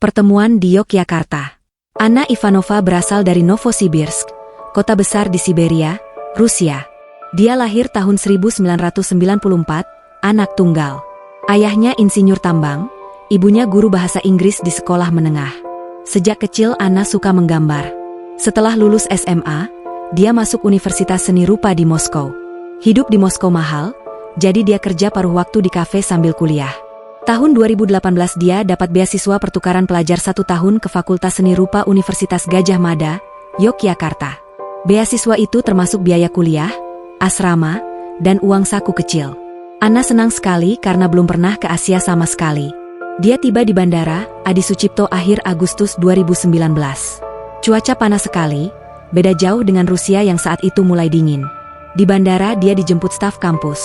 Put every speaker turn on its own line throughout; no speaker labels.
Pertemuan di Yogyakarta. Anna Ivanova berasal dari Novosibirsk, kota besar di Siberia, Rusia. Dia lahir tahun 1994, anak tunggal. Ayahnya insinyur tambang, ibunya guru bahasa Inggris di sekolah menengah. Sejak kecil Anna suka menggambar. Setelah lulus SMA, dia masuk Universitas Seni Rupa di Moskow. Hidup di Moskow mahal, jadi dia kerja paruh waktu di kafe sambil kuliah. Tahun 2018 dia dapat beasiswa pertukaran pelajar 1 tahun ke Fakultas Seni Rupa Universitas Gadjah Mada, Yogyakarta. Beasiswa itu termasuk biaya kuliah, asrama, dan uang saku kecil. Anna senang sekali karena belum pernah ke Asia sama sekali. Dia tiba di Bandara Adi Sucipto akhir Agustus 2019. Cuaca panas sekali, beda jauh dengan Rusia yang saat itu mulai dingin. Di bandara dia dijemput staf kampus,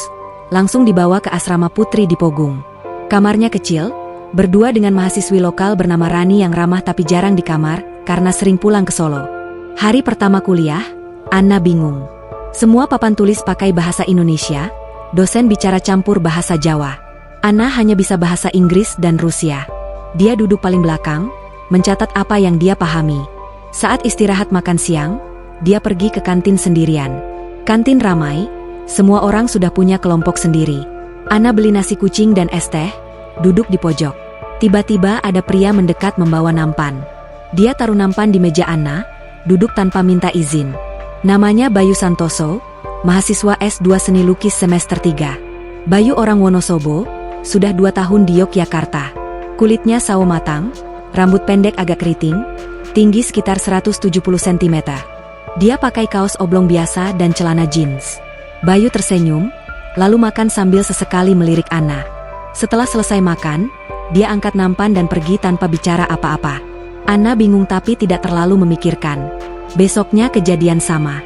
langsung dibawa ke asrama putri di Pogung. Kamarnya kecil, berdua dengan mahasiswi lokal bernama Rani yang ramah tapi jarang di kamar karena sering pulang ke Solo. Hari pertama kuliah, Anna bingung. Semua papan tulis pakai bahasa Indonesia, dosen bicara campur bahasa Jawa. Anna hanya bisa bahasa Inggris dan Rusia. Dia duduk paling belakang, mencatat apa yang dia pahami. Saat istirahat makan siang, dia pergi ke kantin sendirian. Kantin ramai, semua orang sudah punya kelompok sendiri. Anna beli nasi kucing dan es teh, duduk di pojok. Tiba-tiba ada pria mendekat membawa nampan. Dia taruh nampan di meja Anna, duduk tanpa minta izin. Namanya Bayu Santoso, mahasiswa S2 Seni Lukis semester 3. Bayu orang Wonosobo, sudah 2 tahun di Yogyakarta. Kulitnya sawo matang, rambut pendek agak keriting, tinggi sekitar 170 cm. Dia pakai kaos oblong biasa dan celana jeans. Bayu tersenyum, lalu makan sambil sesekali melirik Anna. Setelah selesai makan, dia angkat nampan dan pergi tanpa bicara apa-apa. Anna bingung tapi tidak terlalu memikirkan. Besoknya kejadian sama.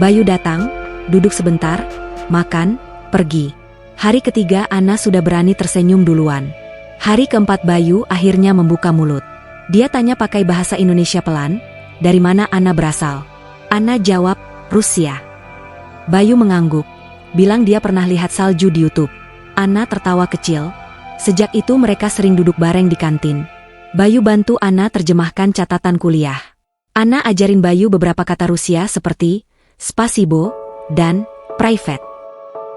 Bayu datang, duduk sebentar, makan, pergi. Hari ketiga Anna sudah berani tersenyum duluan. Hari keempat Bayu akhirnya membuka mulut. Dia tanya pakai bahasa Indonesia pelan, dari mana Anna berasal? Anna jawab, Rusia. Bayu mengangguk, bilang dia pernah lihat salju di YouTube. Anna tertawa kecil. Sejak itu mereka sering duduk bareng di kantin. Bayu bantu Anna terjemahkan catatan kuliah. Anna ajarin Bayu beberapa kata Rusia seperti spasibo dan private.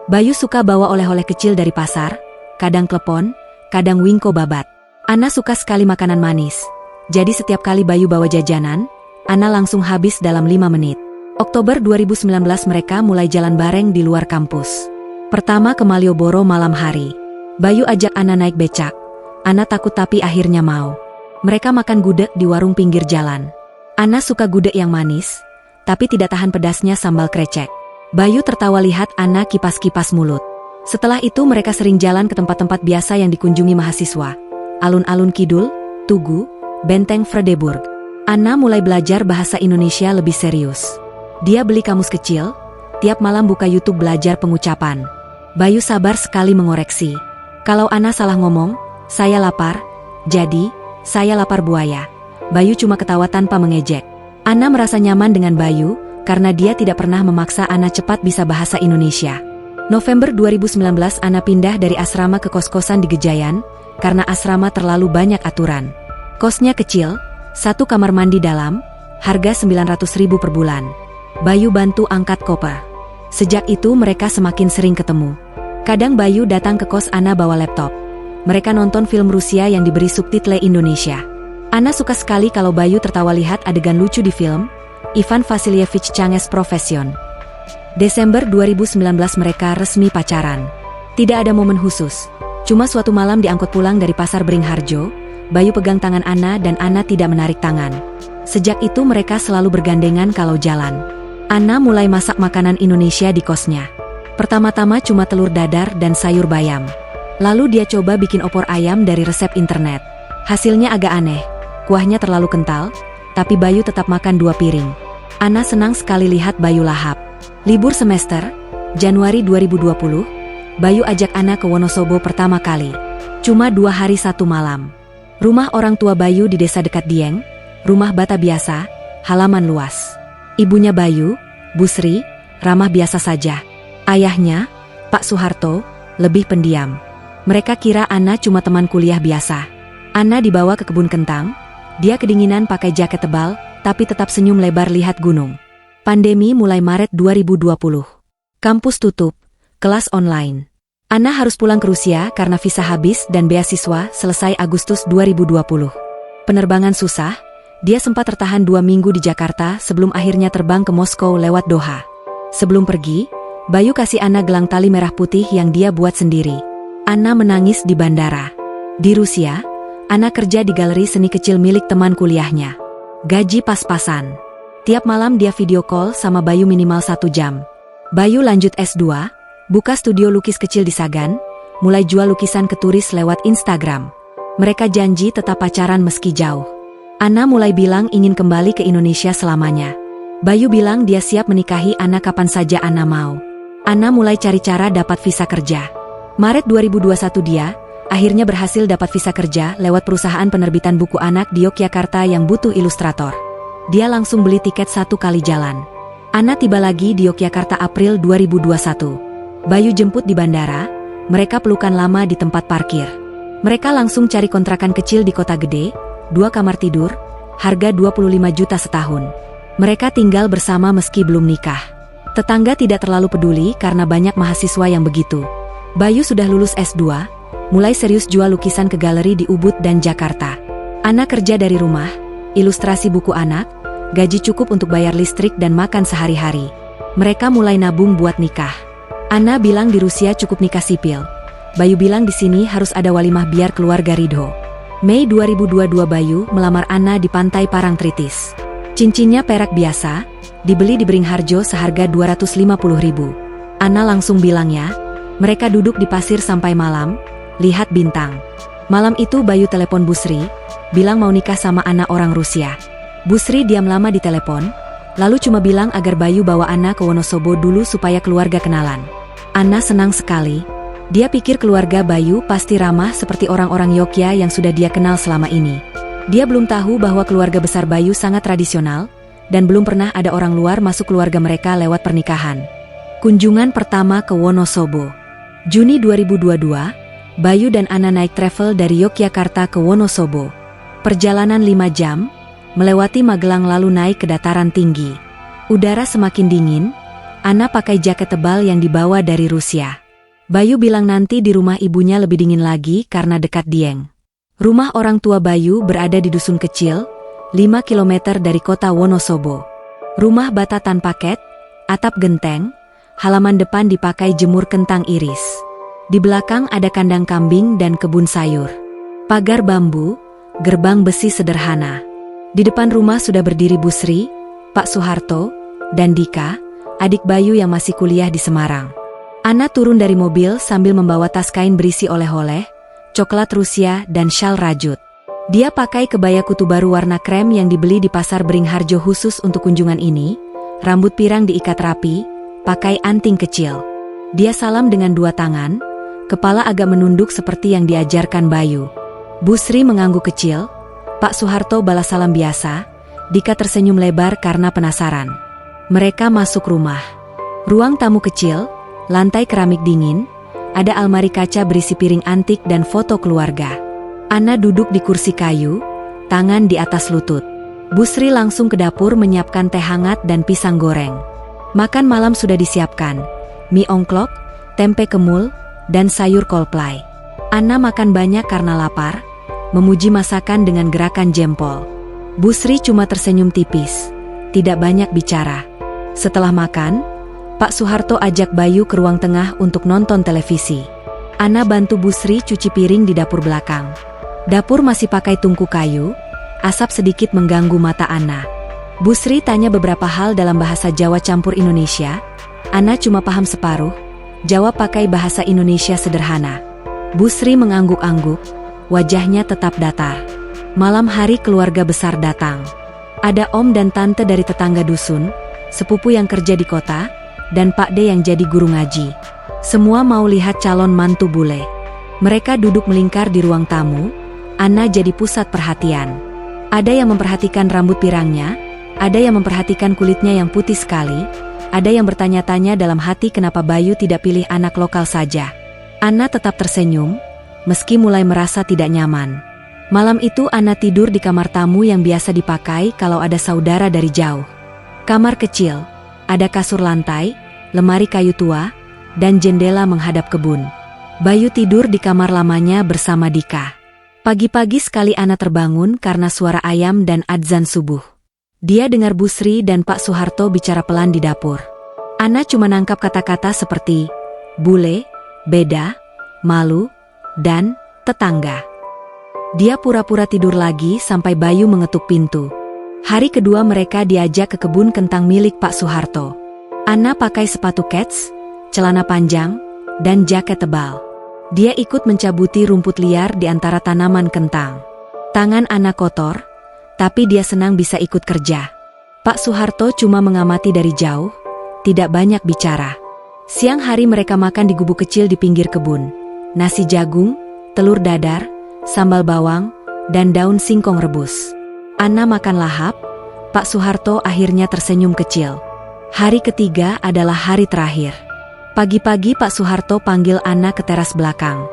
Bayu suka bawa oleh-oleh kecil dari pasar, kadang klepon, kadang wingko babat. Anna suka sekali makanan manis. Jadi setiap kali Bayu bawa jajanan, Anna langsung habis dalam 5 menit. Oktober 2019 mereka mulai jalan bareng di luar kampus. Pertama ke Malioboro malam hari. Bayu ajak Anna naik becak. Anna takut tapi akhirnya mau. Mereka makan gudeg di warung pinggir jalan. Anna suka gudeg yang manis, tapi tidak tahan pedasnya sambal krecek. Bayu tertawa lihat Anna kipas-kipas mulut. Setelah itu mereka sering jalan ke tempat-tempat biasa yang dikunjungi mahasiswa. Alun-alun Kidul, Tugu, Benteng Fredeburg. Anna mulai belajar bahasa Indonesia lebih serius. Dia beli kamus kecil, tiap malam buka YouTube belajar pengucapan. Bayu sabar sekali mengoreksi. Kalau Anna salah ngomong, saya lapar, jadi, saya lapar buaya. Bayu cuma ketawa tanpa mengejek. Anna merasa nyaman dengan Bayu, karena dia tidak pernah memaksa Anna cepat bisa bahasa Indonesia. November 2019 Anna pindah dari asrama ke kos-kosan di Gejayan, karena asrama terlalu banyak aturan. Kosnya kecil, 1 kamar mandi dalam, harga 900.000 per bulan. Bayu bantu angkat koper. Sejak itu mereka semakin sering ketemu. Kadang Bayu datang ke kos Anna bawa laptop. Mereka nonton film Rusia yang diberi subtitle Indonesia. Anna suka sekali kalau Bayu tertawa lihat adegan lucu di film Ivan Vasilyevich Changes Profession. Desember 2019 mereka resmi pacaran. Tidak ada momen khusus. Cuma suatu malam diangkut pulang dari pasar Beringharjo, Bayu pegang tangan Anna dan Anna tidak menarik tangan. Sejak itu mereka selalu bergandengan kalau jalan. Anna mulai masak makanan Indonesia di kosnya. Pertama-tama cuma telur dadar dan sayur bayam. Lalu dia coba bikin opor ayam dari resep internet. Hasilnya agak aneh, kuahnya terlalu kental, tapi Bayu tetap makan 2 piring. Anna senang sekali lihat Bayu lahap. Libur semester, Januari 2020, Bayu ajak Anna ke Wonosobo pertama kali. Cuma 2 hari 1 malam. Rumah orang tua Bayu di desa dekat Dieng, rumah bata biasa, halaman luas. Ibunya Bayu, Bu Sri, ramah biasa saja. Ayahnya, Pak Soeharto, lebih pendiam. Mereka kira Anna cuma teman kuliah biasa. Anna dibawa ke kebun kentang. Dia kedinginan pakai jaket tebal, tapi tetap senyum lebar lihat gunung. Pandemi mulai Maret 2020. Kampus tutup, kelas online. Anna harus pulang ke Rusia karena visa habis dan beasiswa selesai Agustus 2020. Penerbangan susah, dia sempat tertahan 2 minggu di Jakarta sebelum akhirnya terbang ke Moskow lewat Doha. Sebelum pergi, Bayu kasih Anna gelang tali merah putih yang dia buat sendiri. Anna menangis di bandara. Di Rusia, Anna kerja di galeri seni kecil milik teman kuliahnya. Gaji pas-pasan. Tiap malam dia video call sama Bayu minimal 1 jam. Bayu lanjut S2, buka studio lukis kecil di Sagan, mulai jual lukisan ke turis lewat Instagram. Mereka janji tetap pacaran meski jauh. Anna mulai bilang ingin kembali ke Indonesia selamanya. Bayu bilang dia siap menikahi Anna kapan saja Anna mau. Anna mulai cari cara dapat visa kerja. Maret 2021 dia akhirnya berhasil dapat visa kerja lewat perusahaan penerbitan buku anak di Yogyakarta yang butuh ilustrator. Dia langsung beli tiket 1 kali jalan. Anna tiba lagi di Yogyakarta April 2021. Bayu jemput di bandara, mereka pelukan lama di tempat parkir. Mereka langsung cari kontrakan kecil di kota gede, 2 kamar tidur, harga 25 juta setahun. Mereka tinggal bersama meski belum nikah. Tetangga tidak terlalu peduli karena banyak mahasiswa yang begitu. Bayu sudah lulus S2, mulai serius jual lukisan ke galeri di Ubud dan Jakarta. Anna kerja dari rumah, ilustrasi buku anak, gaji cukup untuk bayar listrik dan makan sehari-hari. Mereka mulai nabung buat nikah. Anna bilang di Rusia cukup nikah sipil. Bayu bilang di sini harus ada walimah biar keluarga ridho. Mei 2022 Bayu melamar Anna di pantai Parangtritis. Cincinnya perak biasa, dibeli di Beringharjo seharga 250.000. Anna langsung bilang ya. Mereka duduk di pasir sampai malam, lihat bintang. Malam itu Bayu telepon Busri, bilang mau nikah sama Anna orang Rusia. Busri diam lama di telepon, lalu cuma bilang agar Bayu bawa Anna ke Wonosobo dulu supaya keluarga kenalan. Anna senang sekali. Dia pikir keluarga Bayu pasti ramah seperti orang-orang Yogya yang sudah dia kenal selama ini. Dia belum tahu bahwa keluarga besar Bayu sangat tradisional, dan belum pernah ada orang luar masuk keluarga mereka lewat pernikahan. Kunjungan pertama ke Wonosobo. Juni 2022, Bayu dan Anna naik travel dari Yogyakarta ke Wonosobo. Perjalanan 5 jam, melewati Magelang lalu naik ke dataran tinggi. Udara semakin dingin, Anna pakai jaket tebal yang dibawa dari Rusia. Bayu bilang nanti di rumah ibunya lebih dingin lagi karena dekat Dieng. Rumah orang tua Bayu berada di dusun kecil, 5 km dari kota Wonosobo. Rumah bata tanpa ket, atap genteng, halaman depan dipakai jemur kentang iris. Di belakang ada kandang kambing dan kebun sayur. Pagar bambu, gerbang besi sederhana. Di depan rumah sudah berdiri Busri, Pak Soeharto, dan Dika, adik Bayu yang masih kuliah di Semarang. Anna turun dari mobil sambil membawa tas kain berisi oleh-oleh, coklat Rusia dan syal rajut. Dia pakai kebaya kutu baru warna krem yang dibeli di pasar Beringharjo khusus untuk kunjungan ini, rambut pirang diikat rapi, pakai anting kecil. Dia salam dengan 2 tangan, kepala agak menunduk seperti yang diajarkan Bayu. Busri mengangguk kecil, Pak Soeharto balas salam biasa, Dika tersenyum lebar karena penasaran. Mereka masuk rumah. Ruang tamu kecil, lantai keramik dingin, ada almari kaca berisi piring antik dan foto keluarga. Anna duduk di kursi kayu, tangan di atas lutut. Busri langsung ke dapur menyiapkan teh hangat dan pisang goreng. Makan malam sudah disiapkan, mie ongklok, tempe kemul, dan sayur kolplai. Anna makan banyak karena lapar, memuji masakan dengan gerakan jempol. Busri cuma tersenyum tipis, tidak banyak bicara. Setelah makan, Pak Soeharto ajak Bayu ke ruang tengah untuk nonton televisi. Anna bantu Busri cuci piring di dapur belakang. Dapur masih pakai tungku kayu, asap sedikit mengganggu mata Anna. Busri tanya beberapa hal dalam bahasa Jawa campur Indonesia. Anna cuma paham separuh, jawab pakai bahasa Indonesia sederhana. Busri mengangguk-angguk, wajahnya tetap datar. Malam hari keluarga besar datang. Ada om dan tante dari tetangga dusun, sepupu yang kerja di kota, dan Pak D yang jadi guru ngaji. Semua mau lihat calon mantu bule. Mereka duduk melingkar di ruang tamu. Anna jadi pusat perhatian. Ada yang memperhatikan rambut pirangnya, ada yang memperhatikan kulitnya yang putih sekali, ada yang bertanya-tanya dalam hati kenapa Bayu tidak pilih anak lokal saja. Anna tetap tersenyum, meski mulai merasa tidak nyaman. Malam itu Anna tidur di kamar tamu yang biasa dipakai kalau ada saudara dari jauh. Kamar kecil, ada kasur lantai, lemari kayu tua, dan jendela menghadap kebun. Bayu tidur di kamar lamanya bersama Dika. Pagi-pagi sekali Anna terbangun karena suara ayam dan adzan subuh. Dia dengar Bu Sri dan Pak Soeharto bicara pelan di dapur. Anna cuma nangkap kata-kata seperti bule, beda, malu, dan tetangga. Dia pura-pura tidur lagi sampai Bayu mengetuk pintu. Hari kedua mereka diajak ke kebun kentang milik Pak Soeharto. Anna pakai sepatu kets, celana panjang, dan jaket tebal. Dia ikut mencabuti rumput liar di antara tanaman kentang. Tangan Anna kotor, tapi dia senang bisa ikut kerja. Pak Soeharto cuma mengamati dari jauh, tidak banyak bicara. Siang hari mereka makan di gubuk kecil di pinggir kebun. Nasi jagung, telur dadar, sambal bawang, dan daun singkong rebus. Anna makan lahap, Pak Soeharto akhirnya tersenyum kecil. Hari ketiga adalah hari terakhir. Pagi-pagi Pak Soeharto panggil Anna ke teras belakang.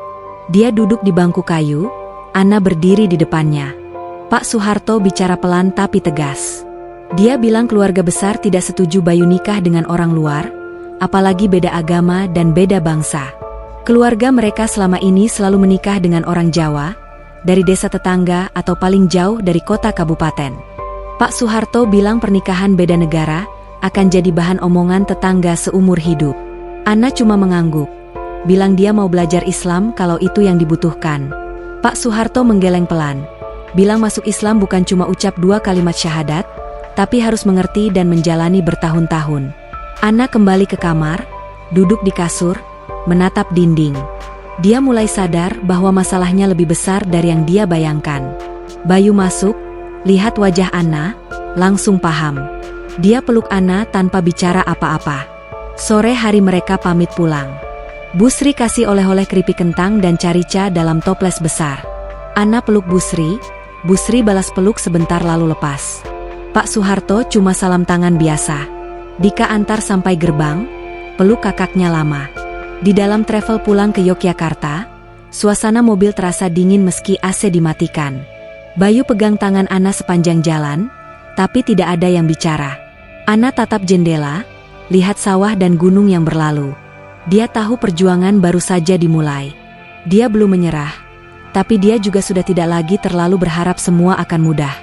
Dia duduk di bangku kayu, Anna berdiri di depannya. Pak Soeharto bicara pelan tapi tegas. Dia bilang keluarga besar tidak setuju Bayu nikah dengan orang luar, apalagi beda agama dan beda bangsa. Keluarga mereka selama ini selalu menikah dengan orang Jawa, dari desa tetangga atau paling jauh dari kota kabupaten. Pak Soeharto bilang pernikahan beda negara akan jadi bahan omongan tetangga seumur hidup. Anna cuma mengangguk, bilang dia mau belajar Islam kalau itu yang dibutuhkan. Pak Soeharto menggeleng pelan, bilang masuk Islam bukan cuma ucap 2 kalimat syahadat, tapi harus mengerti dan menjalani bertahun-tahun. Anna kembali ke kamar, duduk di kasur, menatap dinding. Dia mulai sadar bahwa masalahnya lebih besar dari yang dia bayangkan. Bayu masuk, lihat wajah Anna, langsung paham. Dia peluk Anna tanpa bicara apa-apa. Sore hari mereka pamit pulang. Bu Sri kasih oleh-oleh keripik kentang dan carica dalam toples besar. Anna peluk Bu Sri balas peluk sebentar lalu lepas. Pak Soeharto cuma salam tangan biasa. Dika antar sampai gerbang, peluk kakaknya lama. Di dalam travel pulang ke Yogyakarta, suasana mobil terasa dingin meski AC dimatikan. Bayu pegang tangan Anna sepanjang jalan, tapi tidak ada yang bicara. Anna tatap jendela, lihat sawah dan gunung yang berlalu. Dia tahu perjuangan baru saja dimulai. Dia belum menyerah, tapi dia juga sudah tidak lagi terlalu berharap semua akan mudah.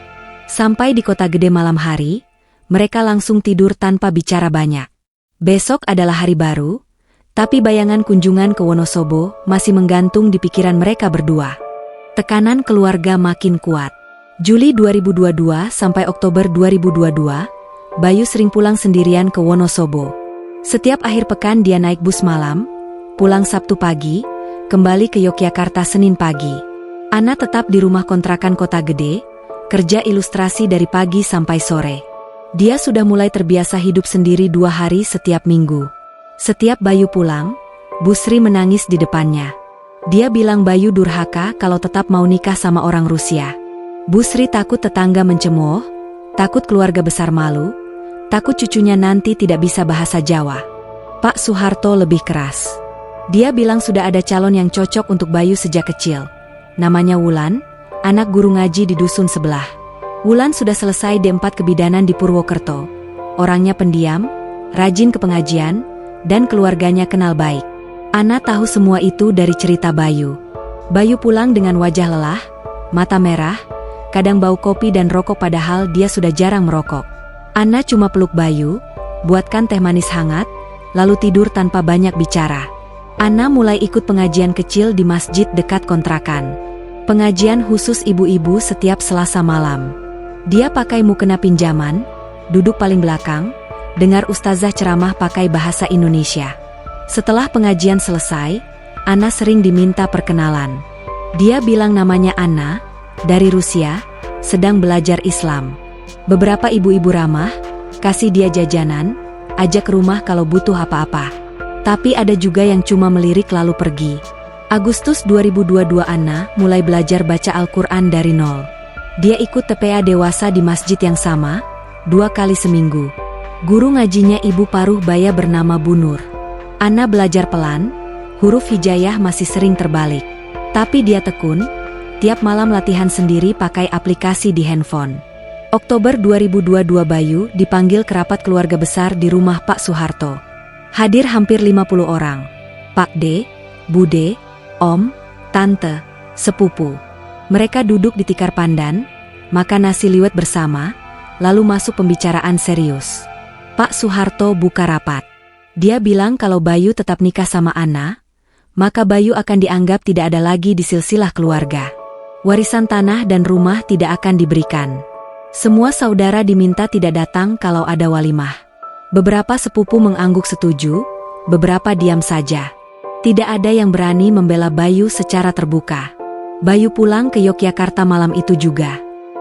Sampai di kota gede malam hari, mereka langsung tidur tanpa bicara banyak. Besok adalah hari baru, tapi bayangan kunjungan ke Wonosobo masih menggantung di pikiran mereka berdua. Tekanan keluarga makin kuat. Juli 2022 sampai Oktober 2022, Bayu sering pulang sendirian ke Wonosobo. Setiap akhir pekan dia naik bus malam, pulang Sabtu pagi, kembali ke Yogyakarta Senin pagi. Anna tetap di rumah kontrakan kota gede, kerja ilustrasi dari pagi sampai sore. Dia sudah mulai terbiasa hidup sendiri 2 hari setiap minggu. Setiap Bayu pulang, Bu Sri menangis di depannya. Dia bilang Bayu durhaka kalau tetap mau nikah sama orang Rusia. Bu Sri takut tetangga mencemooh, takut keluarga besar malu, takut cucunya nanti tidak bisa bahasa Jawa. Pak Soeharto lebih keras. Dia bilang sudah ada calon yang cocok untuk Bayu sejak kecil. Namanya Wulan, anak guru ngaji di dusun sebelah. Wulan sudah selesai D4 kebidanan di Purwokerto. Orangnya pendiam, rajin ke pengajian, dan keluarganya kenal baik. Anna tahu semua itu dari cerita Bayu. Bayu pulang dengan wajah lelah, mata merah, kadang bau kopi dan rokok padahal dia sudah jarang merokok. Anna cuma peluk Bayu, buatkan teh manis hangat, lalu tidur tanpa banyak bicara. Anna mulai ikut pengajian kecil di masjid dekat kontrakan. Pengajian khusus ibu-ibu setiap Selasa malam. Dia pakai mukena pinjaman, duduk paling belakang, dengar ustazah ceramah pakai bahasa Indonesia. Setelah pengajian selesai, Anna sering diminta perkenalan. Dia bilang namanya Anna, dari Rusia, sedang belajar Islam. Beberapa ibu-ibu ramah, kasih dia jajanan, ajak ke rumah kalau butuh apa-apa. Tapi ada juga yang cuma melirik lalu pergi. Agustus 2022 Anna mulai belajar baca Al-Quran dari nol. Dia ikut TPA dewasa di masjid yang sama, 2 kali seminggu. Guru ngajinya ibu paruh baya bernama Bu Nur. Anna belajar pelan, huruf hijayah masih sering terbalik. Tapi dia tekun, Tiap malam latihan sendiri pakai aplikasi di handphone. Oktober 2022 Bayu dipanggil ke rapat keluarga besar di rumah Pak Soeharto. Hadir hampir 50 orang. Pak D, Bude, Om, Tante, Sepupu. Mereka duduk di tikar pandan, makan nasi liwet bersama, lalu masuk pembicaraan serius. Pak Soeharto buka rapat. Dia bilang kalau Bayu tetap nikah sama Ana, maka Bayu akan dianggap tidak ada lagi di silsilah keluarga. Warisan tanah dan rumah tidak akan diberikan. Semua saudara diminta tidak datang kalau ada walimah. Beberapa sepupu mengangguk setuju, beberapa diam saja. Tidak ada yang berani membela Bayu secara terbuka. Bayu pulang ke Yogyakarta malam itu juga.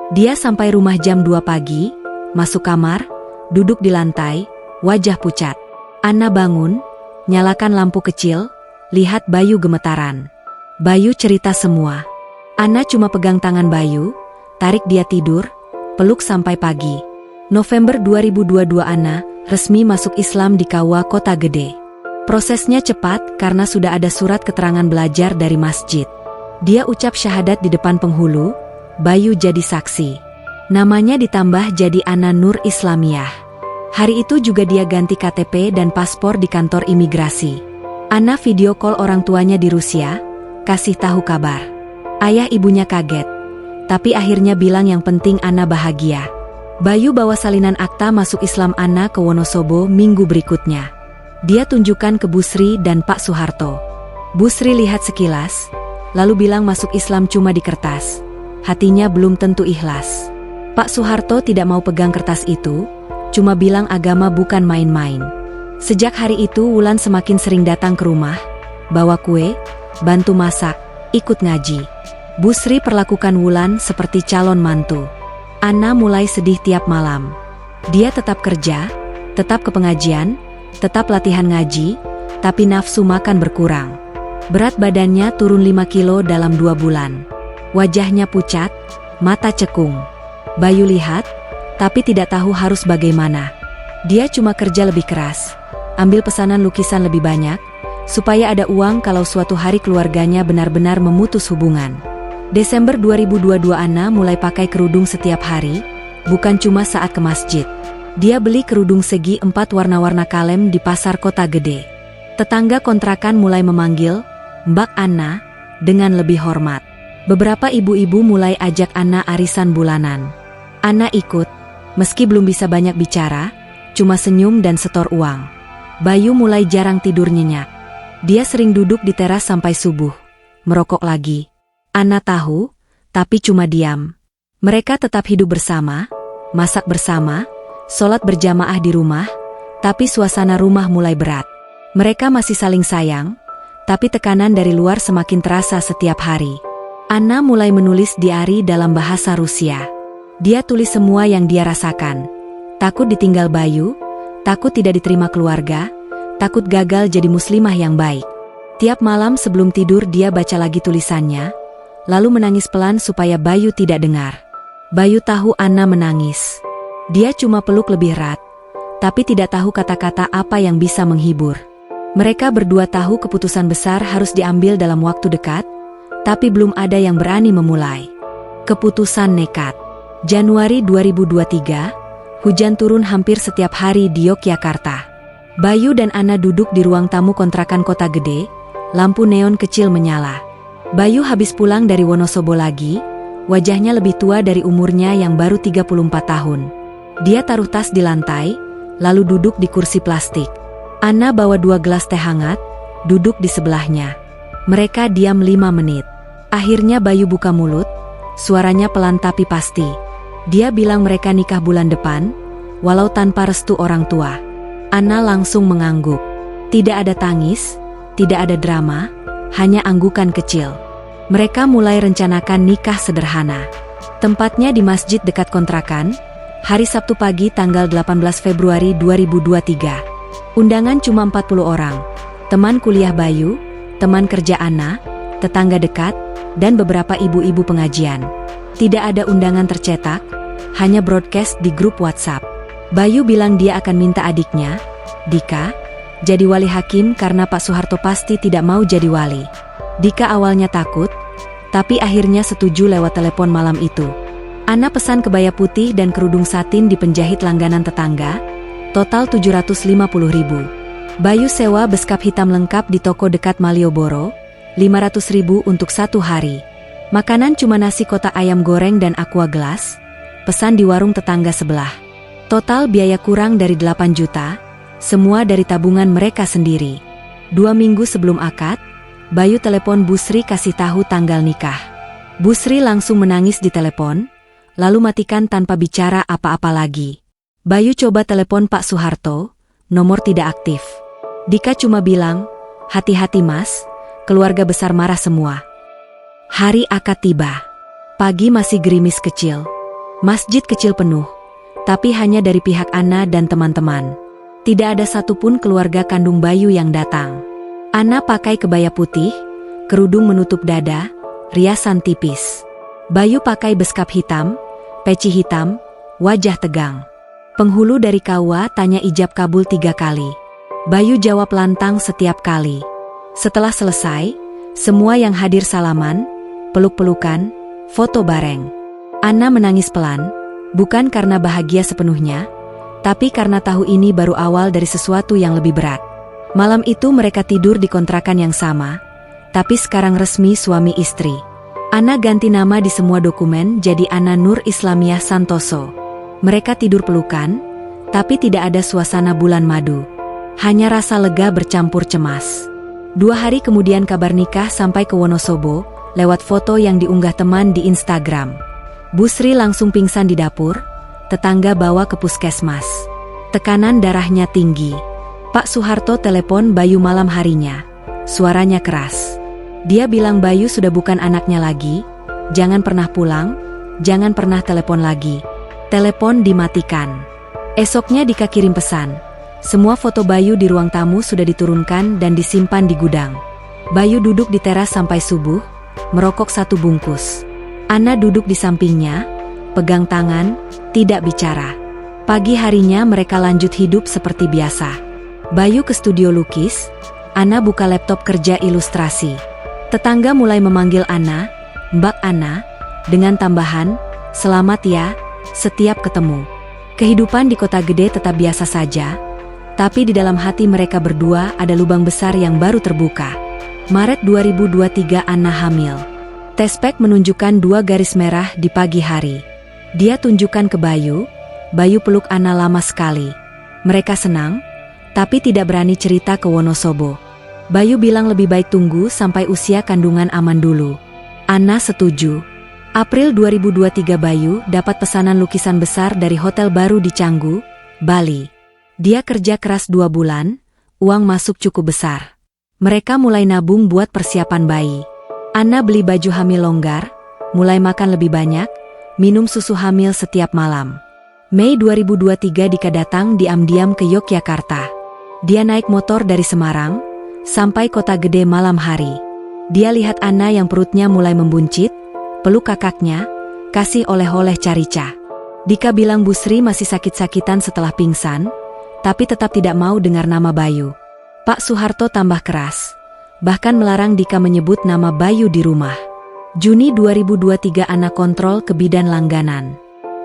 Dia sampai rumah jam 2 pagi, masuk kamar, duduk di lantai, wajah pucat. Ana bangun, nyalakan lampu kecil, lihat Bayu gemetaran. Bayu cerita semua. Ana cuma pegang tangan Bayu, tarik dia tidur, peluk sampai pagi. November 2022 Ana resmi masuk Islam di KUA Kota Gede. Prosesnya cepat karena sudah ada surat keterangan belajar dari masjid. Dia ucap syahadat di depan penghulu, Bayu jadi saksi. Namanya ditambah jadi Ana Nur Islamiyah. Hari itu juga dia ganti KTP dan paspor di kantor imigrasi. Ana video call orang tuanya di Rusia, kasih tahu kabar. Ayah ibunya kaget, tapi akhirnya bilang yang penting Ana bahagia. Bayu bawa salinan akta masuk Islam Ana ke Wonosobo minggu berikutnya. Dia tunjukkan ke Busri dan Pak Soeharto. Busri lihat sekilas, lalu bilang masuk Islam cuma di kertas. Hatinya belum tentu ikhlas. Pak Soeharto tidak mau pegang kertas itu, cuma bilang agama bukan main-main. Sejak hari itu Wulan semakin sering datang ke rumah, bawa kue, bantu masak, ikut ngaji. Busri perlakukan Wulan seperti calon mantu. Ana mulai sedih tiap malam. Dia tetap kerja, tetap ke pengajian, tetap latihan ngaji, tapi nafsu makan berkurang. Berat badannya turun 5 kilo dalam 2 bulan. Wajahnya pucat, mata cekung. Bayu lihat, tapi tidak tahu harus bagaimana. Dia cuma kerja lebih keras, ambil pesanan lukisan lebih banyak, supaya ada uang kalau suatu hari keluarganya benar-benar memutus hubungan. Desember 2022 Ana mulai pakai kerudung setiap hari, bukan cuma saat ke masjid. Dia beli kerudung segi 4 warna-warna kalem di pasar Kota Gede. Tetangga kontrakan mulai memanggil Mbak Ana dengan lebih hormat. Beberapa ibu-ibu mulai ajak Ana arisan bulanan. Ana ikut, meski belum bisa banyak bicara, cuma senyum dan setor uang. Bayu mulai jarang tidur nyenyak. Dia sering duduk di teras sampai subuh, merokok lagi. Ana tahu, tapi cuma diam. Mereka tetap hidup bersama, masak bersama, sholat berjamaah di rumah, tapi suasana rumah mulai berat. Mereka masih saling sayang, tapi tekanan dari luar semakin terasa setiap hari. Ana mulai menulis diari dalam bahasa Rusia. Dia tulis semua yang dia rasakan. Takut ditinggal Bayu, takut tidak diterima keluarga, takut gagal jadi muslimah yang baik. Tiap malam sebelum tidur dia baca lagi tulisannya, lalu menangis pelan supaya Bayu tidak dengar. Bayu tahu Ana menangis. Dia cuma peluk lebih erat, tapi tidak tahu kata-kata apa yang bisa menghibur. Mereka berdua tahu keputusan besar harus diambil dalam waktu dekat, tapi belum ada yang berani memulai. Keputusan nekat. Januari 2023, hujan turun hampir setiap hari di Yogyakarta. Bayu dan Ana duduk di ruang tamu kontrakan Kota Gede, lampu neon kecil menyala. Bayu habis pulang dari Wonosobo lagi, wajahnya lebih tua dari umurnya yang baru 34 tahun. Dia taruh tas di lantai, lalu duduk di kursi plastik. Ana bawa 2 gelas teh hangat, duduk di sebelahnya. Mereka diam 5 menit. Akhirnya Bayu buka mulut, suaranya pelan tapi pasti. Dia bilang mereka nikah bulan depan, walau tanpa restu orang tua. Ana langsung mengangguk. Tidak ada tangis, tidak ada drama, hanya anggukan kecil. Mereka mulai rencanakan nikah sederhana. Tempatnya di masjid dekat kontrakan, hari Sabtu pagi tanggal 18 Februari 2023. Undangan cuma 40 orang. Teman kuliah Bayu, teman kerja Ana, tetangga dekat, dan beberapa ibu-ibu pengajian. Tidak ada undangan tercetak, hanya broadcast di grup WhatsApp. Bayu bilang dia akan minta adiknya, Dika, jadi wali hakim karena Pak Soeharto pasti tidak mau jadi wali. Dika awalnya takut, tapi akhirnya setuju lewat telepon malam itu. Ana pesan kebaya putih dan kerudung satin di penjahit langganan tetangga, total 750.000. Bayu sewa beskap hitam lengkap di toko dekat Malioboro, 500.000 untuk 1 hari. Makanan cuma nasi kotak ayam goreng dan aqua gelas, pesan di warung tetangga sebelah. Total biaya kurang dari 8 juta, semua dari tabungan mereka sendiri. 2 minggu sebelum akad, Bayu telepon Busri kasih tahu tanggal nikah. Busri langsung menangis di telepon, lalu matikan tanpa bicara apa-apa lagi. Bayu coba telepon Pak Soeharto, nomor tidak aktif. Dika cuma bilang, hati-hati mas, keluarga besar marah semua. Hari akad tiba. Pagi masih gerimis kecil. Masjid kecil penuh, tapi hanya dari pihak Ana dan teman-teman. Tidak ada satupun keluarga kandung Bayu yang datang. Ana pakai kebaya putih, kerudung menutup dada, riasan tipis. Bayu pakai beskap hitam, peci hitam, wajah tegang. Penghulu dari KUA tanya ijab kabul 3 kali. Bayu jawab lantang setiap kali. Setelah selesai, semua yang hadir salaman, peluk-pelukan, foto bareng. Ana menangis pelan, bukan karena bahagia sepenuhnya, tapi karena tahu ini baru awal dari sesuatu yang lebih berat. Malam itu mereka tidur di kontrakan yang sama, tapi sekarang resmi suami istri. Ana ganti nama di semua dokumen jadi Ana Nur Islamiyah Santoso. Mereka tidur pelukan, tapi tidak ada suasana bulan madu. Hanya rasa lega bercampur cemas. 2 hari kemudian kabar nikah sampai ke Wonosobo, lewat foto yang diunggah teman di Instagram. Busri langsung pingsan di dapur, tetangga bawa ke puskesmas. Tekanan darahnya tinggi. Pak Soeharto telepon Bayu malam harinya. Suaranya keras. Dia bilang Bayu sudah bukan anaknya lagi, jangan pernah pulang, jangan pernah telepon lagi. Telepon dimatikan. Esoknya Dika kirim pesan. Semua foto Bayu di ruang tamu sudah diturunkan dan disimpan di gudang. Bayu duduk di teras sampai subuh, merokok 1 bungkus. Ana duduk di sampingnya, pegang tangan, tidak bicara. Pagi harinya mereka lanjut hidup seperti biasa. Bayu ke studio lukis, Ana buka laptop kerja ilustrasi. Tetangga mulai memanggil Ana, Mbak Ana, dengan tambahan, selamat ya, setiap ketemu. Kehidupan di kota gede tetap biasa saja, tapi di dalam hati mereka berdua ada lubang besar yang baru terbuka. Maret 2023 Ana hamil. Tespek menunjukkan 2 garis merah di pagi hari. Dia tunjukkan ke Bayu, Bayu peluk Ana lama sekali. Mereka senang, tapi tidak berani cerita ke Wonosobo. Bayu bilang lebih baik tunggu sampai usia kandungan aman dulu. Ana setuju. April 2023 Bayu dapat pesanan lukisan besar dari hotel baru di Canggu, Bali. Dia kerja keras 2 bulan, uang masuk cukup besar. Mereka mulai nabung buat persiapan bayi. Ana beli baju hamil longgar, mulai makan lebih banyak, minum susu hamil setiap malam. Mei 2023 Dika datang diam-diam ke Yogyakarta. Dia naik motor dari Semarang, sampai kota gede malam hari. Dia lihat Ana yang perutnya mulai membuncit, peluk kakaknya, kasih oleh-oleh carica. Dika bilang Busri masih sakit-sakitan setelah pingsan, tapi tetap tidak mau dengar nama Bayu. Pak Soeharto tambah keras, bahkan melarang Dika menyebut nama Bayu di rumah. Juni 2023 Ana kontrol ke bidan langganan.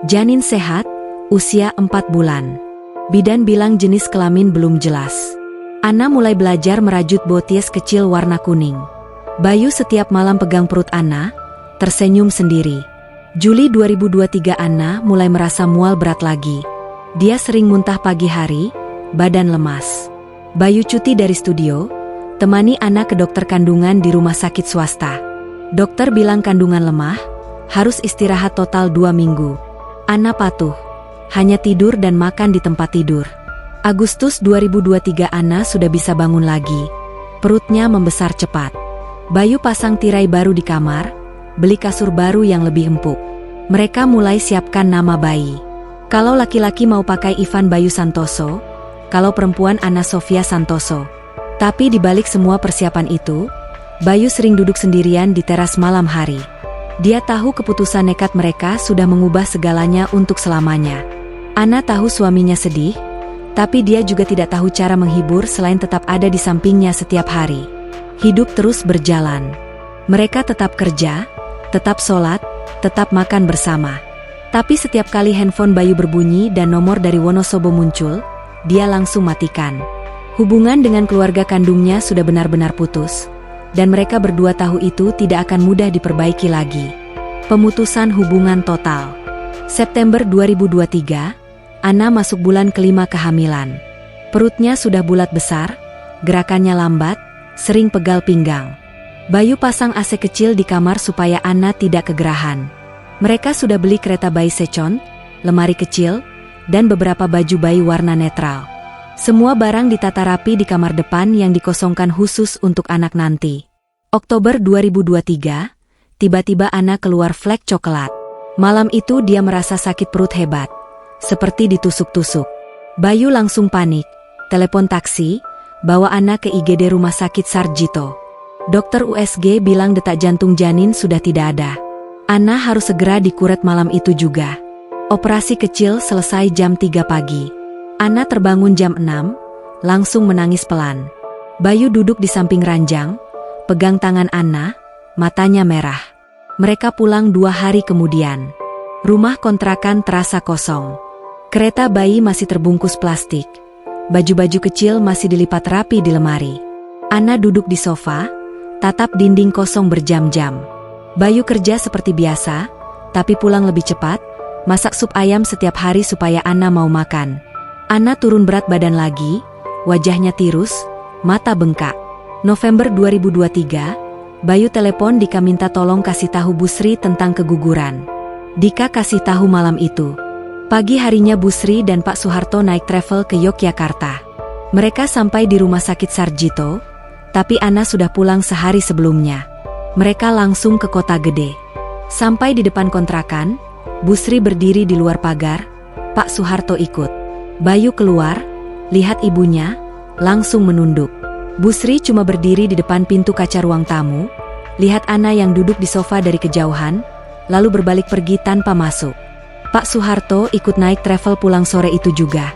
Janin sehat, usia 4 bulan. Bidan bilang jenis kelamin belum jelas. Ana mulai belajar merajut boties kecil warna kuning. Bayu setiap malam pegang perut Ana, tersenyum sendiri. Juli 2023 Ana mulai merasa mual berat lagi. Dia sering muntah pagi hari, badan lemas. Bayu cuti dari studio, temani Ana ke dokter kandungan di rumah sakit swasta. Dokter bilang kandungan lemah, harus istirahat total 2 minggu. Ana patuh, hanya tidur dan makan di tempat tidur. Agustus 2023 Ana sudah bisa bangun lagi. Perutnya membesar cepat. Bayu pasang tirai baru di kamar, beli kasur baru yang lebih empuk. Mereka mulai siapkan nama bayi. Kalau laki-laki mau pakai Ivan Bayu Santoso, kalau perempuan Ana Sofia Santoso. Tapi di balik semua persiapan itu, Bayu sering duduk sendirian di teras malam hari. Dia tahu keputusan nekat mereka sudah mengubah segalanya untuk selamanya. Ana tahu suaminya sedih, tapi dia juga tidak tahu cara menghibur selain tetap ada di sampingnya setiap hari. Hidup terus berjalan. Mereka tetap kerja, tetap sholat, tetap makan bersama. Tapi setiap kali handphone Bayu berbunyi dan nomor dari Wonosobo muncul, dia langsung matikan. Hubungan dengan keluarga kandungnya sudah benar-benar putus, dan mereka berdua tahu itu tidak akan mudah diperbaiki lagi. Pemutusan hubungan total. September 2023, Anna masuk bulan kelima kehamilan. Perutnya sudah bulat besar, gerakannya lambat, sering pegal pinggang. Bayu pasang AC kecil di kamar supaya Anna tidak kegerahan. Mereka sudah beli kereta bayi secon, lemari kecil, dan beberapa baju bayi warna netral. Semua barang ditata rapi di kamar depan yang dikosongkan khusus untuk anak nanti. Oktober 2023, tiba-tiba Anna keluar flek coklat. Malam itu dia merasa sakit perut hebat, seperti ditusuk-tusuk. Bayu langsung panik, telepon taksi, bawa Anna ke IGD Rumah Sakit Sarjito. Dokter USG bilang detak jantung janin sudah tidak ada. Anna harus segera dikuret malam itu juga. Operasi kecil selesai jam 3 pagi. Anna terbangun jam 6, langsung menangis pelan. Bayu duduk di samping ranjang, pegang tangan Anna, matanya merah. Mereka pulang 2 hari kemudian. Rumah kontrakan terasa kosong. Kereta bayi masih terbungkus plastik. Baju-baju kecil masih dilipat rapi di lemari. Anna duduk di sofa, tatap dinding kosong berjam-jam. Bayu kerja seperti biasa, tapi pulang lebih cepat, masak sup ayam setiap hari supaya Anna mau makan. Anna turun berat badan lagi, wajahnya tirus, mata bengkak. November 2023, Bayu telepon Dika minta tolong kasih tahu Busri tentang keguguran. Dika kasih tahu malam itu. Pagi harinya Busri dan Pak Soeharto naik travel ke Yogyakarta. Mereka sampai di Rumah Sakit Sarjito, tapi Anna sudah pulang sehari sebelumnya. Mereka langsung ke Kota Gede. Sampai di depan kontrakan, Busri berdiri di luar pagar, Pak Soeharto ikut. Bayu keluar, lihat ibunya, langsung menunduk. Busri cuma berdiri di depan pintu kaca ruang tamu, lihat Anna yang duduk di sofa dari kejauhan, lalu berbalik pergi tanpa masuk. Pak Soeharto ikut naik travel pulang sore itu juga.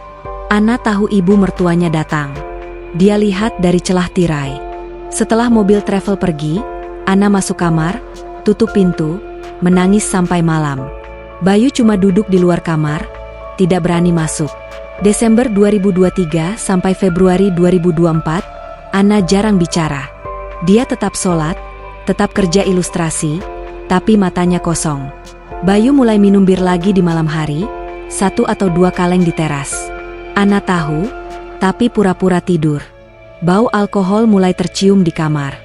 Anna tahu ibu mertuanya datang. Dia lihat dari celah tirai. Setelah mobil travel pergi, Anna masuk kamar, tutup pintu, menangis sampai malam. Bayu cuma duduk di luar kamar, tidak berani masuk. Desember 2023 sampai Februari 2024, Anna jarang bicara. Dia tetap sholat, tetap kerja ilustrasi, tapi matanya kosong. Bayu mulai minum bir lagi di malam hari, 1 atau 2 kaleng di teras. Anna tahu, tapi pura-pura tidur. Bau alkohol mulai tercium di kamar.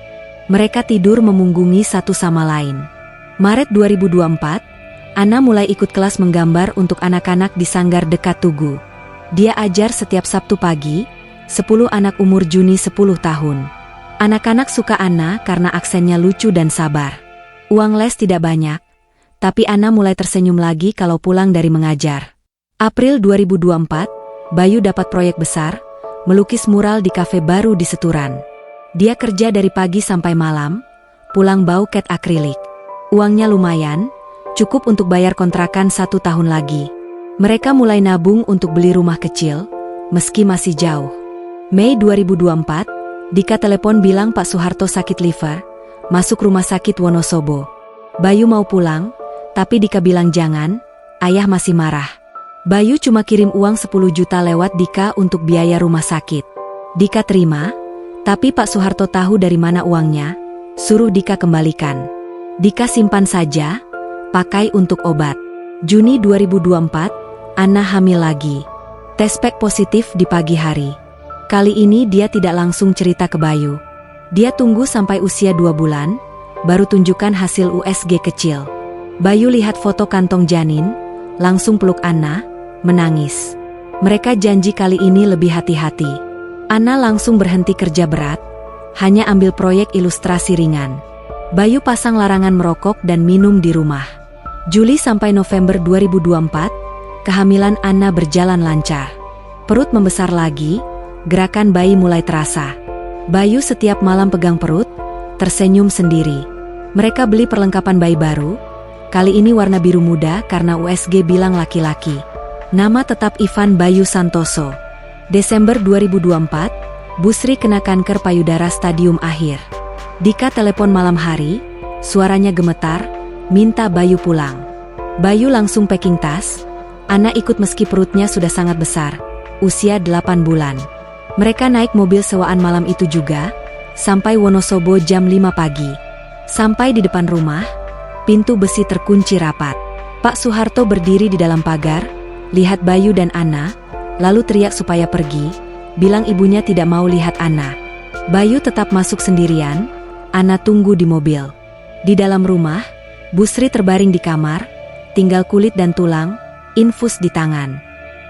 Mereka tidur memunggungi satu sama lain. Maret 2024, Anna mulai ikut kelas menggambar untuk anak-anak di sanggar dekat Tugu. Dia ajar setiap Sabtu pagi, 10 anak umur Juni 10 tahun. Anak-anak suka Anna karena aksennya lucu dan sabar. Uang les tidak banyak, tapi Anna mulai tersenyum lagi kalau pulang dari mengajar. April 2024, Bayu dapat proyek besar, melukis mural di kafe baru di Seturan. Dia kerja dari pagi sampai malam, pulang bau cat akrilik. Uangnya lumayan, cukup untuk bayar kontrakan 1 tahun lagi. Mereka mulai nabung untuk beli rumah kecil, meski masih jauh. Mei 2024, Dika telepon bilang Pak Soeharto sakit liver, masuk rumah sakit Wonosobo. Bayu mau pulang, tapi Dika bilang jangan, ayah masih marah. Bayu cuma kirim uang 10 juta lewat Dika untuk biaya rumah sakit. Dika terima, tapi Pak Soeharto tahu dari mana uangnya, suruh Dika kembalikan. Dika simpan saja, pakai untuk obat. Juni 2024, Anna hamil lagi. Tes pack positif di pagi hari. Kali ini dia tidak langsung cerita ke Bayu. Dia tunggu sampai usia 2 bulan, baru tunjukkan hasil USG kecil. Bayu lihat foto kantong janin, langsung peluk Anna, menangis. Mereka janji kali ini lebih hati-hati. Anna langsung berhenti kerja berat, hanya ambil proyek ilustrasi ringan. Bayu pasang larangan merokok dan minum di rumah. Juli sampai November 2024, kehamilan Anna berjalan lancar. Perut membesar lagi, gerakan bayi mulai terasa. Bayu setiap malam pegang perut, tersenyum sendiri. Mereka beli perlengkapan bayi baru, kali ini warna biru muda karena USG bilang laki-laki. Nama tetap Ivan Bayu Santoso. Desember 2024, Busri kena kanker payudara stadium akhir. Dika telepon malam hari, suaranya gemetar, minta Bayu pulang. Bayu langsung packing tas. Ana ikut meski perutnya sudah sangat besar, usia 8 bulan. Mereka naik mobil sewaan malam itu juga, sampai Wonosobo jam 5 pagi. Sampai di depan rumah, pintu besi terkunci rapat. Pak Soeharto berdiri di dalam pagar, lihat Bayu dan Ana, lalu teriak supaya pergi, bilang ibunya tidak mau lihat Ana. Bayu tetap masuk sendirian, Ana tunggu di mobil. Di dalam rumah, Busri terbaring di kamar, tinggal kulit dan tulang, infus di tangan.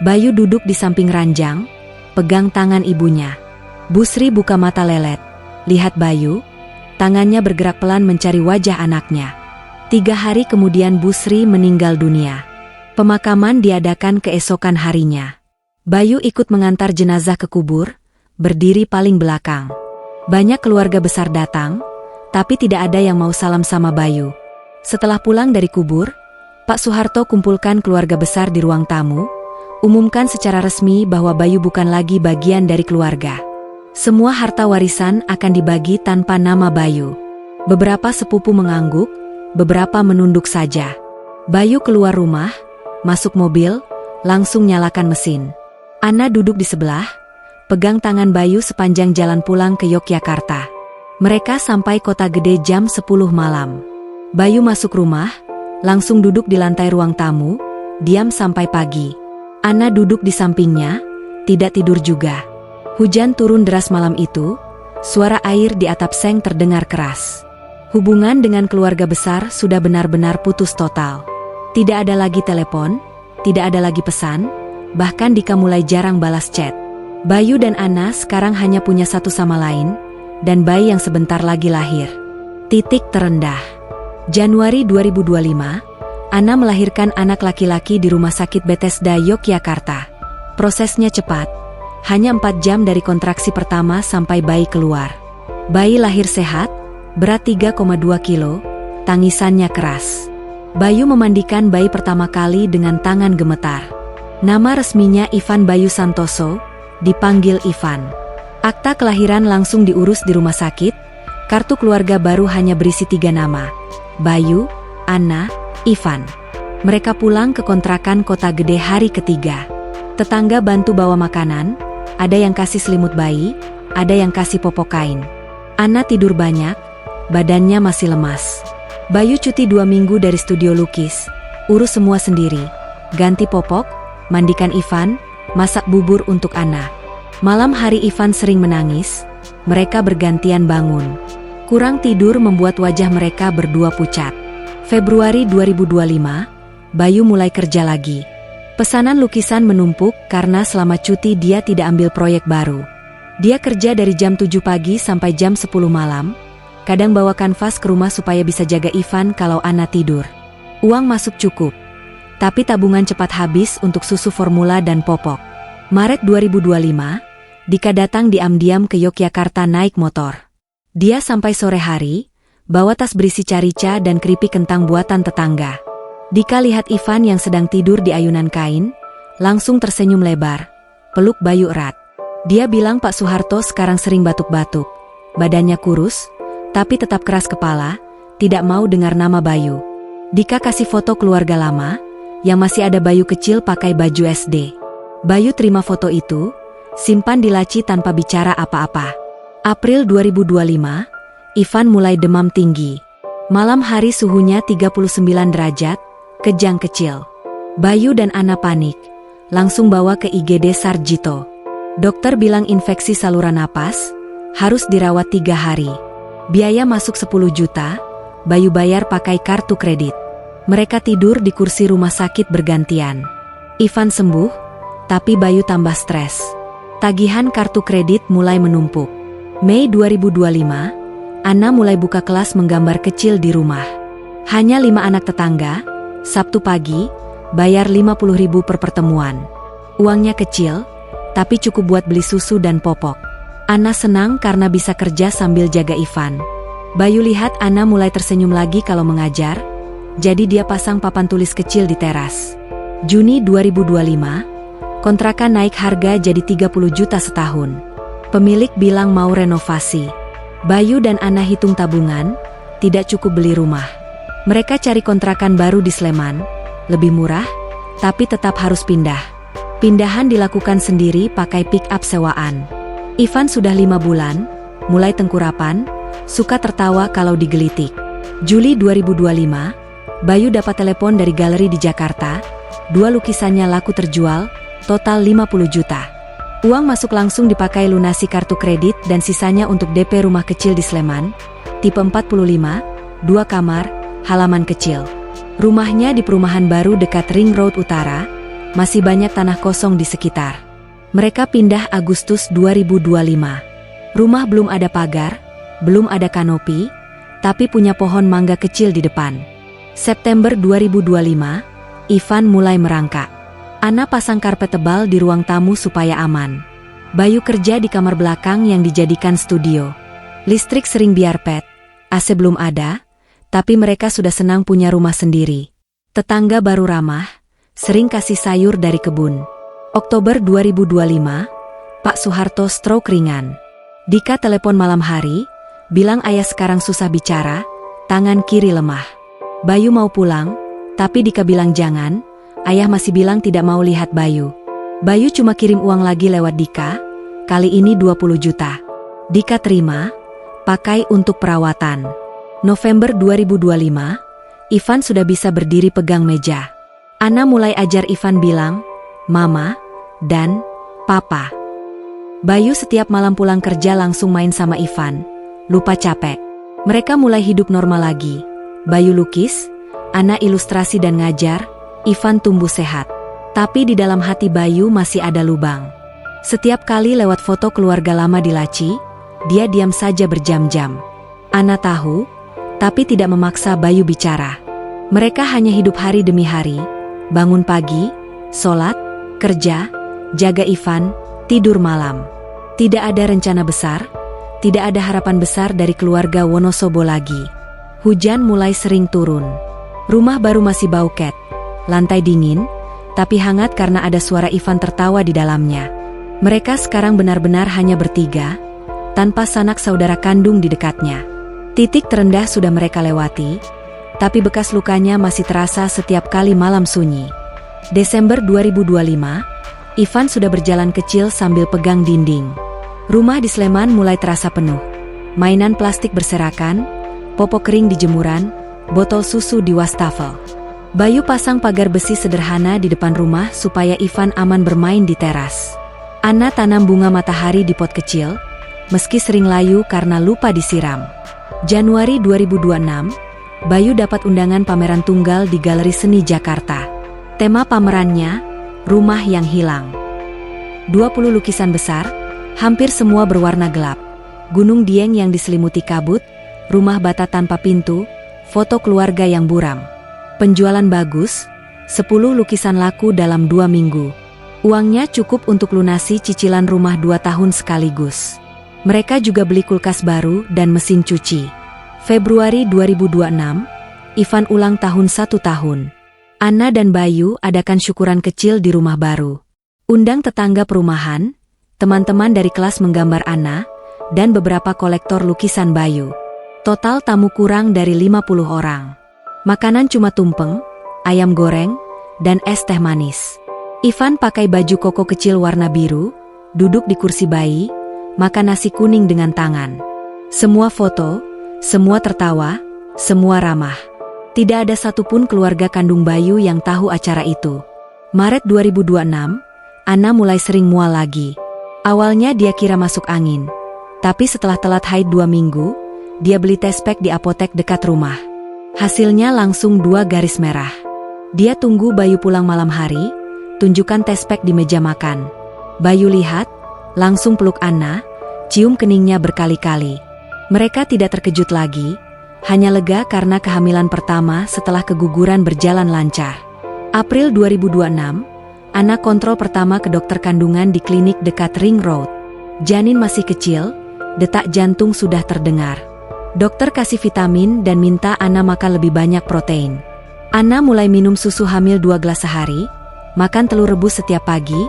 Bayu duduk di samping ranjang, pegang tangan ibunya. Busri buka mata lelet, lihat Bayu, tangannya bergerak pelan mencari wajah anaknya. 3 hari kemudian Busri meninggal dunia. Pemakaman diadakan keesokan harinya. Bayu ikut mengantar jenazah ke kubur, berdiri paling belakang. Banyak keluarga besar datang, tapi tidak ada yang mau salam sama Bayu. Setelah pulang dari kubur, Pak Soeharto kumpulkan keluarga besar di ruang tamu, umumkan secara resmi bahwa Bayu bukan lagi bagian dari keluarga. Semua harta warisan akan dibagi tanpa nama Bayu. Beberapa sepupu mengangguk, beberapa menunduk saja. Bayu keluar rumah, masuk mobil, langsung nyalakan mesin. Ana duduk di sebelah, pegang tangan Bayu sepanjang jalan pulang ke Yogyakarta. Mereka sampai Kota Gede jam 10 malam. Bayu masuk rumah, langsung duduk di lantai ruang tamu, diam sampai pagi. Ana duduk di sampingnya, tidak tidur juga. Hujan turun deras malam itu, suara air di atap seng terdengar keras. Hubungan dengan keluarga besar sudah benar-benar putus total. Tidak ada lagi telepon, tidak ada lagi pesan, bahkan Dika mulai jarang balas chat. Bayu dan Ana sekarang hanya punya satu sama lain, dan bayi yang sebentar lagi lahir. Titik terendah. Januari 2025, Ana melahirkan anak laki-laki di Rumah Sakit Bethesda Yogyakarta. Prosesnya cepat, hanya 4 jam dari kontraksi pertama sampai bayi keluar. Bayi lahir sehat, berat 3,2 kilo, tangisannya keras. Bayu memandikan bayi pertama kali dengan tangan gemetar. Nama resminya Ivan Bayu Santoso, dipanggil Ivan. Akta kelahiran langsung diurus di rumah sakit, kartu keluarga baru hanya berisi 3 nama, Bayu, Ana, Ivan. Mereka pulang ke kontrakan Kota Gede hari ketiga. Tetangga bantu bawa makanan, ada yang kasih selimut bayi, ada yang kasih popok kain. Ana tidur banyak, badannya masih lemas. Bayu cuti 2 minggu dari studio lukis, urus semua sendiri, ganti popok, mandikan Ivan, masak bubur untuk Ana. Malam hari Ivan sering menangis, mereka bergantian bangun. Kurang tidur membuat wajah mereka berdua pucat. Februari 2025, Bayu mulai kerja lagi. Pesanan lukisan menumpuk karena selama cuti dia tidak ambil proyek baru. Dia kerja dari jam 7 pagi sampai jam 10 malam, kadang bawa kanvas ke rumah supaya bisa jaga Ivan kalau Ana tidur. Uang masuk cukup, tapi tabungan cepat habis untuk susu formula dan popok. Maret 2025, Dika datang diam-diam ke Yogyakarta naik motor. Dia sampai sore hari, bawa tas berisi carica dan keripik kentang buatan tetangga. Dika lihat Ivan yang sedang tidur di ayunan kain, langsung tersenyum lebar, peluk Bayu erat. Dia bilang Pak Soeharto sekarang sering batuk-batuk, badannya kurus, tapi tetap keras kepala, tidak mau dengar nama Bayu. Dika kasih foto keluarga lama, yang masih ada Bayu kecil pakai baju SD. Bayu terima foto itu, simpan di laci tanpa bicara apa-apa. April 2025, Ivan mulai demam tinggi. Malam hari suhunya 39 derajat, kejang kecil. Bayu dan Ana panik, langsung bawa ke IGD Sarjito. Dokter bilang infeksi saluran napas, harus dirawat 3 hari. Biaya masuk 10 juta, Bayu bayar pakai kartu kredit. Mereka tidur di kursi rumah sakit bergantian. Ivan sembuh, tapi Bayu tambah stres. Tagihan kartu kredit mulai menumpuk. Mei 2025, Ana mulai buka kelas menggambar kecil di rumah. Hanya 5 anak tetangga, Sabtu pagi, bayar 50.000 per pertemuan. Uangnya kecil, tapi cukup buat beli susu dan popok. Ana senang karena bisa kerja sambil jaga Ivan. Bayu lihat Ana mulai tersenyum lagi kalau mengajar, jadi dia pasang papan tulis kecil di teras. Juni 2025, kontrakan naik harga jadi 30 juta setahun. Pemilik bilang mau renovasi. Bayu dan Ana hitung tabungan, tidak cukup beli rumah. Mereka cari kontrakan baru di Sleman, lebih murah, tapi tetap harus pindah. Pindahan dilakukan sendiri pakai pick-up sewaan. Ivan sudah 5 bulan, mulai tengkurapan, suka tertawa kalau digelitik. Juli 2025, Bayu dapat telepon dari galeri di Jakarta, 2 lukisannya laku terjual, total 50 juta. Uang masuk langsung dipakai lunasi kartu kredit dan sisanya untuk DP rumah kecil di Sleman, tipe 45, 2 kamar, halaman kecil. Rumahnya di perumahan baru dekat Ring Road Utara, masih banyak tanah kosong di sekitar. Mereka pindah Agustus 2025. Rumah belum ada pagar, belum ada kanopi, tapi punya pohon mangga kecil di depan. September 2025, Ivan mulai merangkak. Ana pasang karpet tebal di ruang tamu supaya aman. Bayu kerja di kamar belakang yang dijadikan studio. Listrik sering biarpet, AC belum ada, tapi mereka sudah senang punya rumah sendiri. Tetangga baru ramah, sering kasih sayur dari kebun. Oktober 2025, Pak Soeharto stroke ringan. Dika telepon malam hari, bilang ayah sekarang susah bicara, tangan kiri lemah. Bayu mau pulang, tapi Dika bilang jangan, ayah masih bilang tidak mau lihat Bayu. Bayu cuma kirim uang lagi lewat Dika, kali ini 20 juta. Dika terima, pakai untuk perawatan. November 2025, Ivan sudah bisa berdiri pegang meja. Ana mulai ajar Ivan bilang, Mama, dan Papa. Bayu setiap malam pulang kerja langsung main sama Ivan, lupa capek. Mereka mulai hidup normal lagi. Bayu lukis, Ana ilustrasi dan ngajar, Ivan tumbuh sehat. Tapi di dalam hati Bayu masih ada lubang. Setiap kali lewat foto keluarga lama di laci, dia diam saja berjam-jam. Ana tahu, tapi tidak memaksa Bayu bicara. Mereka hanya hidup hari demi hari, bangun pagi, sholat, kerja, jaga Ivan, tidur malam. Tidak ada rencana besar, tidak ada harapan besar dari keluarga Wonosobo lagi. Hujan mulai sering turun. Rumah baru masih bau cat, lantai dingin, tapi hangat karena ada suara Ivan tertawa di dalamnya. Mereka sekarang benar-benar hanya bertiga, tanpa sanak saudara kandung di dekatnya. Titik terendah sudah mereka lewati, tapi bekas lukanya masih terasa setiap kali malam sunyi. Desember 2025, Ivan sudah berjalan kecil sambil pegang dinding. Rumah di Sleman mulai terasa penuh. Mainan plastik berserakan, popok kering di jemuran, botol susu di wastafel. Bayu pasang pagar besi sederhana di depan rumah supaya Ivan aman bermain di teras. Ana tanam bunga matahari di pot kecil, meski sering layu karena lupa disiram. Januari 2026, Bayu dapat undangan pameran tunggal di Galeri Seni Jakarta. Tema pamerannya, Rumah yang Hilang. 20 lukisan besar, hampir semua berwarna gelap. Gunung Dieng yang diselimuti kabut, rumah bata tanpa pintu, foto keluarga yang buram. Penjualan bagus, 10 lukisan laku dalam 2 minggu. Uangnya cukup untuk lunasi cicilan rumah 2 tahun sekaligus. Mereka juga beli kulkas baru dan mesin cuci. Februari 2026, Ivan ulang tahun 1 tahun. Ana dan Bayu adakan syukuran kecil di rumah baru. Undang tetangga perumahan, teman-teman dari kelas menggambar Ana, dan beberapa kolektor lukisan Bayu. Total tamu kurang dari 50 orang. Makanan cuma tumpeng, ayam goreng, dan es teh manis. Ivan pakai baju koko kecil warna biru, duduk di kursi bayi, makan nasi kuning dengan tangan. Semua foto, semua tertawa, semua ramah. Tidak ada satupun keluarga kandung Bayu yang tahu acara itu. Maret 2026, Ana mulai sering mual lagi. Awalnya dia kira masuk angin, tapi setelah telat haid 2 minggu, dia beli tespek di apotek dekat rumah. Hasilnya langsung 2 garis merah. Dia tunggu Bayu pulang malam hari, tunjukkan tespek di meja makan. Bayu lihat, langsung peluk Ana, cium keningnya berkali-kali. Mereka tidak terkejut lagi, hanya lega karena kehamilan pertama setelah keguguran berjalan lancar. April 2026, Ana kontrol pertama ke dokter kandungan di klinik dekat Ring Road. Janin masih kecil, detak jantung sudah terdengar. Dokter kasih vitamin dan minta Ana makan lebih banyak protein. Ana mulai minum susu hamil 2 gelas sehari, makan telur rebus setiap pagi,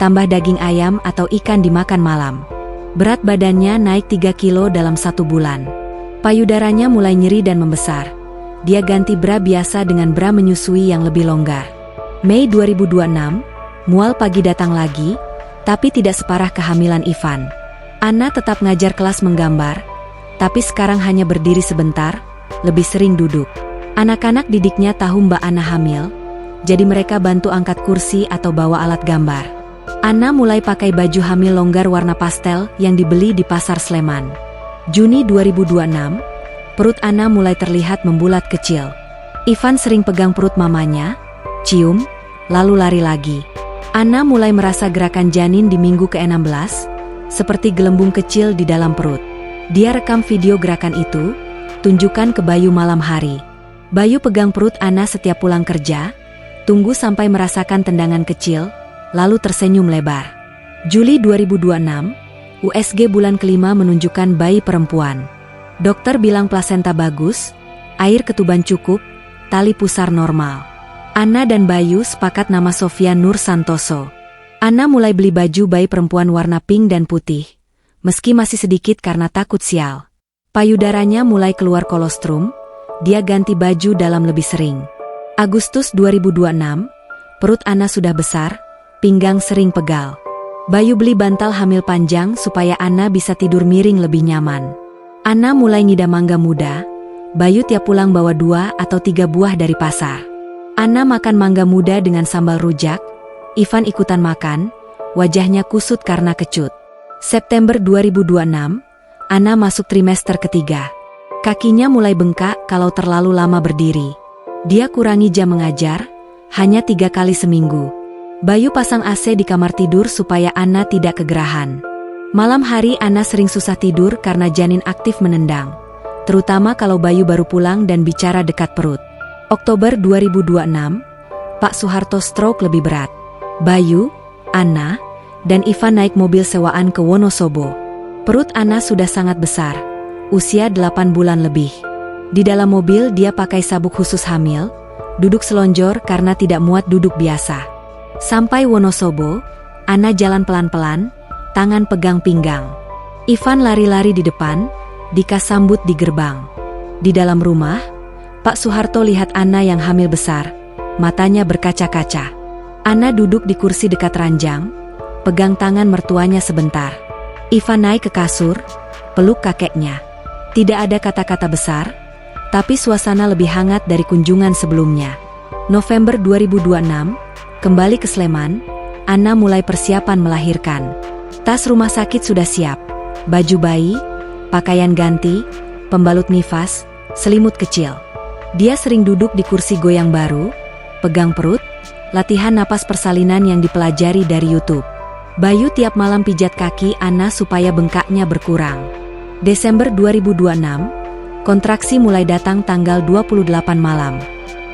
tambah daging ayam atau ikan dimakan malam. Berat badannya naik 3 kilo dalam 1 bulan. Payudaranya mulai nyeri dan membesar. dia ganti bra biasa dengan bra menyusui yang lebih longgar. Mei 2026, mual pagi datang lagi, tapi tidak separah kehamilan Ivan. Anna tetap ngajar kelas menggambar, tapi sekarang hanya berdiri sebentar, lebih sering duduk. Anak-anak didiknya tahu Mbak Anna hamil, jadi mereka bantu angkat kursi atau bawa alat gambar. Anna mulai pakai baju hamil longgar warna pastel yang dibeli di Pasar Sleman. Juni 2026, perut Anna mulai terlihat membulat kecil. Ivan sering pegang perut mamanya, cium, lalu lari lagi. Anna mulai merasa gerakan janin di minggu ke-16, seperti gelembung kecil di dalam perut. Dia rekam video gerakan itu, tunjukkan ke Bayu malam hari. Bayu pegang perut Anna setiap pulang kerja, tunggu sampai merasakan tendangan kecil, lalu tersenyum lebar. Juli 2026, USG bulan kelima menunjukkan bayi perempuan. Dokter bilang plasenta bagus, air ketuban cukup, tali pusar normal. Anna dan Bayu sepakat nama Sofia Nur Santoso. Anna mulai beli baju bayi perempuan warna pink dan putih, meski masih sedikit karena takut sial. Payudaranya mulai keluar kolostrum, dia ganti baju dalam lebih sering. Agustus 2026, perut Anna sudah besar, pinggang sering pegal. Bayu beli bantal hamil panjang supaya Anna bisa tidur miring lebih nyaman. Anna mulai ngidam mangga muda, Bayu tiap pulang bawa 2 atau 3 buah dari pasar. Anna makan mangga muda dengan sambal rujak, Ivan ikutan makan, wajahnya kusut karena kecut. September 2026, Anna masuk trimester ketiga. Kakinya mulai bengkak kalau terlalu lama berdiri. Dia kurangi jam mengajar, hanya 3 kali seminggu. Bayu pasang AC di kamar tidur supaya Anna tidak kegerahan. Malam hari Anna sering susah tidur karena janin aktif menendang, terutama kalau Bayu baru pulang dan bicara dekat perut. Oktober 2026, Pak Soeharto stroke lebih berat. Bayu, Anna, dan Ivan naik mobil sewaan ke Wonosobo. Perut Anna sudah sangat besar, usia 8 bulan lebih. Di dalam mobil dia pakai sabuk khusus hamil, duduk selonjor karena tidak muat duduk biasa. Sampai Wonosobo, Anna jalan pelan-pelan, tangan pegang pinggang. Ivan lari-lari di depan, Dika sambut di gerbang. Di dalam rumah, Pak Soeharto lihat Anna yang hamil besar, matanya berkaca-kaca. Anna duduk di kursi dekat ranjang, pegang tangan mertuanya sebentar. Ivan naik ke kasur, peluk kakeknya. Tidak ada kata-kata besar, tapi suasana lebih hangat dari kunjungan sebelumnya. November 2026, kembali ke Sleman, Anna mulai persiapan melahirkan. Tas rumah sakit sudah siap, baju bayi, pakaian ganti, pembalut nifas, selimut kecil. Dia sering duduk di kursi goyang baru, pegang perut, latihan napas persalinan yang dipelajari dari YouTube. Bayu tiap malam pijat kaki Anna supaya bengkaknya berkurang. Desember 2026, kontraksi mulai datang tanggal 28 malam.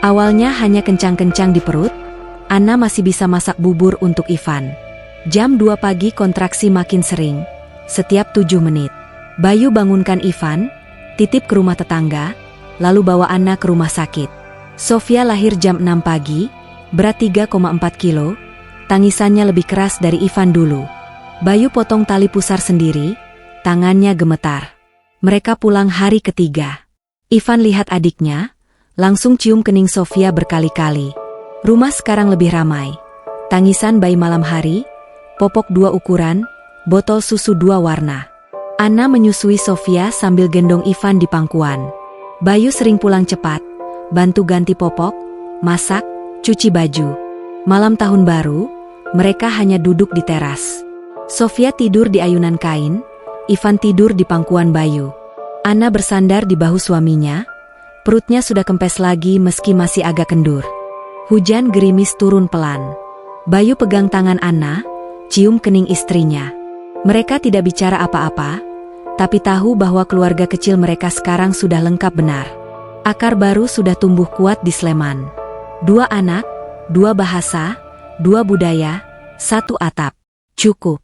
Awalnya hanya kencang-kencang di perut, Anna masih bisa masak bubur untuk Ivan. Jam 2 pagi kontraksi makin sering, setiap 7 menit. Bayu bangunkan Ivan, titip ke rumah tetangga, lalu bawa Anna ke rumah sakit. Sofia lahir jam 6 pagi, berat 3,4 kilo, tangisannya lebih keras dari Ivan dulu. Bayu potong tali pusar sendiri, tangannya gemetar. Mereka pulang hari ketiga. Ivan lihat adiknya, langsung cium kening Sofia berkali-kali. Rumah sekarang lebih ramai. Tangisan bayi malam hari, popok 2 ukuran, botol susu 2 warna. Anna menyusui Sofia sambil gendong Ivan di pangkuan. Bayu sering pulang cepat, bantu ganti popok, masak, cuci baju. Malam tahun baru, mereka hanya duduk di teras. Sofia tidur di ayunan kain, Ivan tidur di pangkuan Bayu. Anna bersandar di bahu suaminya, perutnya sudah kempes lagi meski masih agak kendur. Hujan gerimis turun pelan. Bayu pegang tangan Anna, cium kening istrinya. Mereka tidak bicara apa-apa, tapi tahu bahwa keluarga kecil mereka sekarang sudah lengkap benar. Akar baru sudah tumbuh kuat di Sleman. 2 anak, 2 bahasa, 2 budaya, 1 atap. Cukup.